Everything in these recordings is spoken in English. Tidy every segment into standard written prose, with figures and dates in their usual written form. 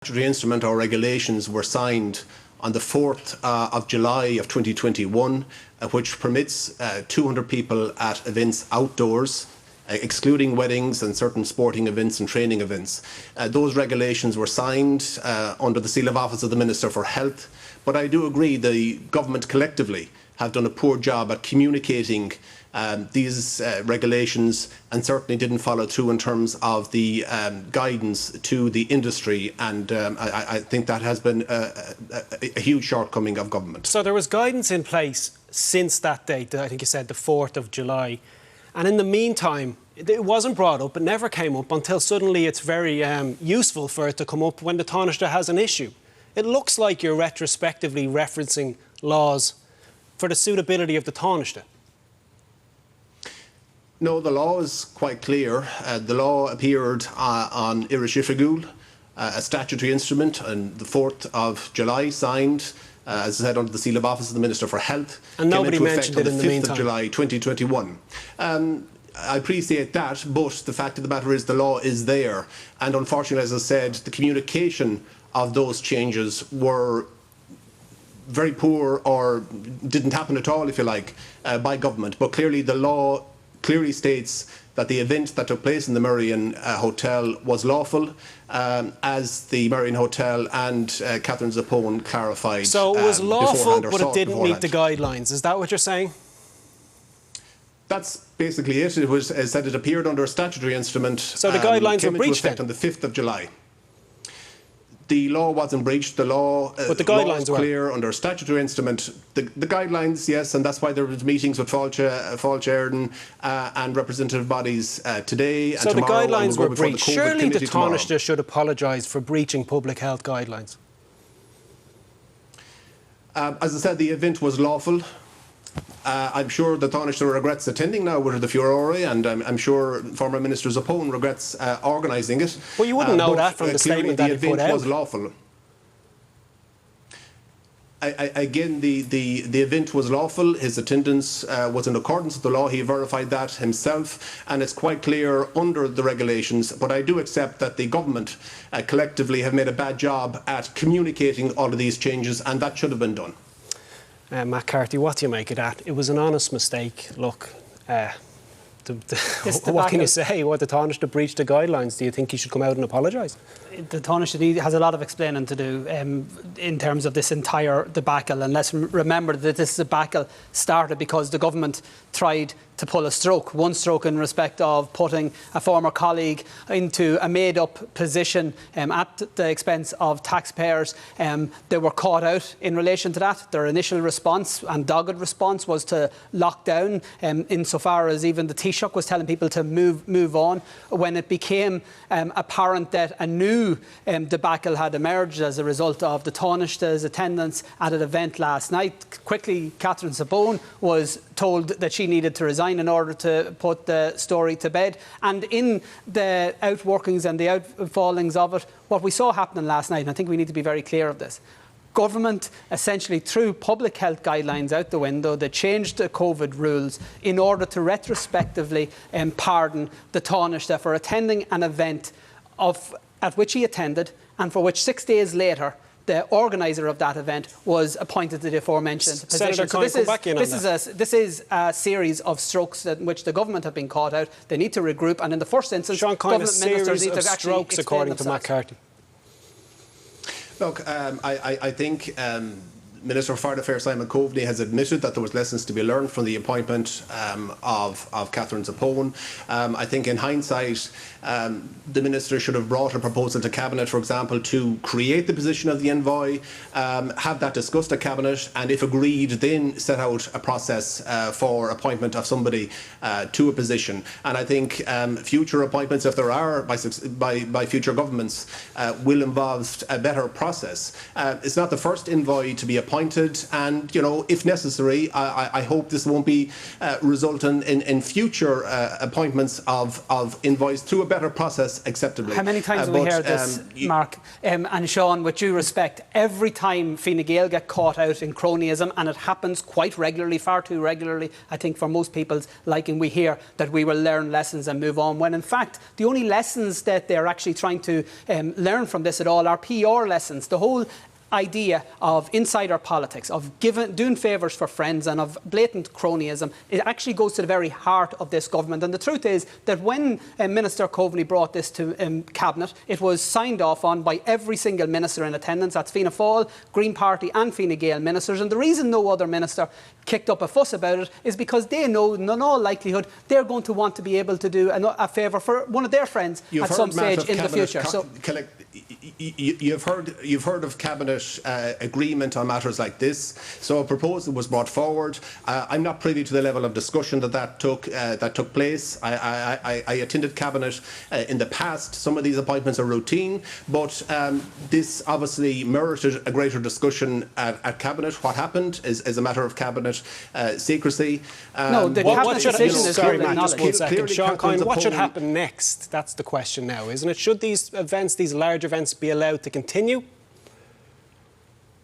statutory instrument or regulations were signed on the 4th of July of 2021, which permits 200 people at events outdoors, excluding weddings and certain sporting events and training events. Those regulations were signed under the seal of office of the Minister for Health, but I do agree the government collectively have done a poor job at communicating these regulations, and certainly didn't follow through in terms of the guidance to the industry, and I think that has been a huge shortcoming of government. So there was guidance in place since that date, I think you said the 4th of July, and in the meantime it wasn't brought up, it never came up until suddenly it's very useful for it to come up when the Taoiseach has an issue. It looks like you're retrospectively referencing laws for the suitability of the Taoiseach. No, the law is quite clear. The law appeared on Irishifigul, a statutory instrument, on the 4th of July, signed, as I said, under the seal of office of the Minister for Health. And nobody mentioned it in the meantime. On the 5th of July 2021. I appreciate that, but the fact of the matter is the law is there. And unfortunately, as I said, the communication of those changes were very poor, or didn't happen at all, if you like, by government. But clearly the law clearly states that the event that took place in the Merrion Hotel was lawful, as the Merrion Hotel and Catherine Zappone clarified. So it was lawful, but it didn't meet the guidelines. Is that what you're saying? That's basically it. It was, as said, it appeared under a statutory instrument. So the guidelines were breached then? On the 5th of July. The law wasn't breached. The law, but the guidelines was clear under a statutory instrument. The guidelines, yes, and that's why there was meetings with Fáilte and representative bodies today. So and the tomorrow, guidelines were breached. Surely the tomorrow. Taoiseach should apologise for breaching public health guidelines. As I said, the event was lawful. I'm sure the Taoiseach regrets attending now with the furore, and I'm sure former Minister Zappone regrets organising it. Well, you wouldn't know that from the statement that he put out. The event was lawful. Again, the event was lawful. His attendance was in accordance with the law. He verified that himself, and it's quite clear under the regulations. But I do accept that the government collectively have made a bad job at communicating all of these changes, and that should have been done. Matt Carthy, what do you make of that? It was an honest mistake. Look, what can you say? What, the Taoiseach breached the guidelines? Do you think he should come out and apologise? The Taoiseach has a lot of explaining to do in terms of this entire debacle. And let's remember that this debacle started because the government tried to pull a stroke, one stroke in respect of putting a former colleague into a made-up position at the expense of taxpayers. They were caught out in relation to that. Their initial response and dogged response was to lock down, insofar as even the Taoiseach was telling people to move on. When it became apparent that a new debacle had emerged as a result of the Taoiseach's attendance at an event last night, quickly Catherine Zappone was told that she needed to resign in order to put the story to bed. And in the outworkings and the outfallings of it, what we saw happening last night, and I think we need to be very clear of this, government essentially threw public health guidelines out the window. They changed the COVID rules in order to retrospectively pardon the Taoiseach for attending an event at which he attended, and for which 6 days later the organiser of that event was appointed to the aforementioned position. So this is a series of strokes in which the government have been caught out. They need to regroup, and in the first instance, government ministers need to actually strokes, according to Matt Carthy. Look, I think Minister for Foreign Affairs Simon Coveney has admitted that there was lessons to be learned from the appointment of Catherine Zappone. I think in hindsight, the Minister should have brought a proposal to Cabinet, for example, to create the position of the envoy, have that discussed at Cabinet, and if agreed, then set out a process for appointment of somebody to a position. And I think future appointments, if there are by future governments, will involve a better process. It's not the first envoy to be appointed appointed, and if necessary, I hope this won't be resulting in future appointments of envoys through a better process acceptably. How many times do we hear this, Mark? And Sean, with due respect, every time Fine Gael get caught out in cronyism, and it happens quite regularly, far too regularly, I think, for most people's liking, we hear that we will learn lessons and move on, when in fact the only lessons that they're actually trying to learn from this at all are PR lessons. The whole idea of insider politics, of doing favours for friends, and of blatant cronyism, it actually goes to the very heart of this government. And the truth is that when Minister Coveney brought this to Cabinet, it was signed off on by every single minister in attendance. That's Fianna Fáil, Green Party and Fine Gael ministers. And the reason no other minister kicked up a fuss about it is because they know, in all likelihood, they're going to want to be able to do a favour for one of their friends at some stage in the future. You've heard of Cabinet agreement on matters like this. So a proposal was brought forward. I'm not privy to the level of discussion that took place. I attended Cabinet in the past. Some of these appointments are routine, but this obviously merited a greater discussion at Cabinet. What happened is a matter of Cabinet secrecy. No, the Cabinet decision is sorry, public Matt, just one knowledge. second. Sean Coyne, what should happen next? That's the question now, isn't it? Should these events, these large events, be allowed to continue?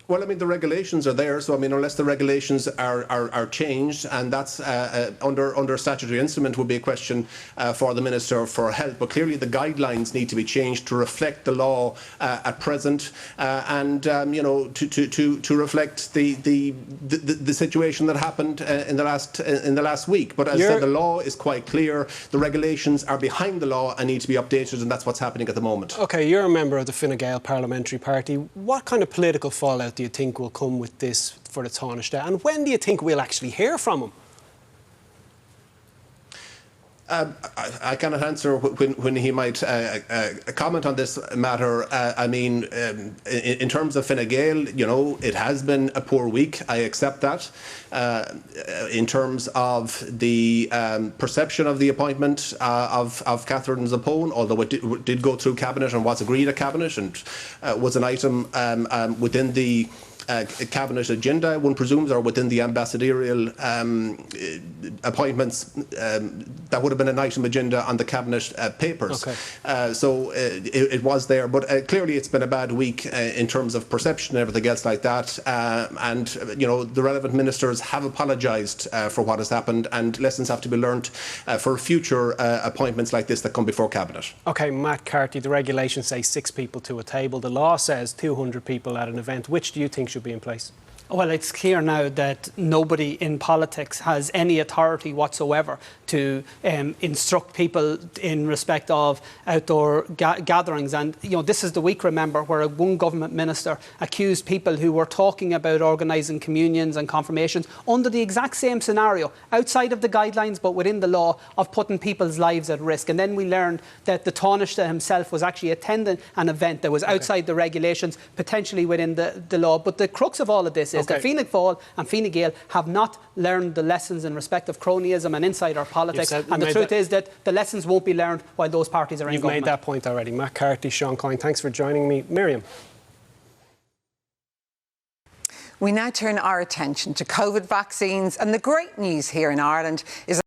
Well, I mean, the regulations are there, so I mean, unless the regulations are changed, and that's under statutory instrument, would be a question for the Minister for Health. But clearly, the guidelines need to be changed to reflect the law at present, and to reflect the situation that happened in the last week. But as I said, the law is quite clear. The regulations are behind the law and need to be updated, and that's what's happening at the moment. OK, you're a member of the Fine Gael Parliamentary Party. What kind of political fallout do you think will come with this for the Taoiseach, and when do you think we'll actually hear from him? I cannot answer when he might comment on this matter. I mean, in terms of Fine Gael, it has been a poor week. I accept that. In terms of the perception of the appointment of Catherine Zappone, although it did go through Cabinet and was agreed at Cabinet and was an item within the Cabinet agenda, one presumes, or within the ambassadorial appointments, that would have been an item agenda on the Cabinet papers. Okay. So it was there, but clearly it's been a bad week in terms of perception and everything else like that. And the relevant ministers have apologised for what has happened, and lessons have to be learnt for future appointments like this that come before Cabinet. Okay, Matt Carty, the regulations say 6 people to a table. The law says 200 people at an event. Which do you think should be in place? Well, it's clear now that nobody in politics has any authority whatsoever to instruct people in respect of outdoor gatherings. And, this is the week, remember, where one government minister accused people who were talking about organising communions and confirmations under the exact same scenario, outside of the guidelines but within the law, of putting people's lives at risk. And then we learned that the Taoiseach himself was actually attending an event that was outside the regulations, potentially within the law. But the crux of all of this is that Fianna Fáil and Fine Gael have not learned the lessons in respect of cronyism and insider politics, and the truth is that the lessons won't be learned while those parties are in government. You've made that point already. Matt Carty, Sean Coyne, thanks for joining me. Miriam. We now turn our attention to COVID vaccines, and the great news here in Ireland is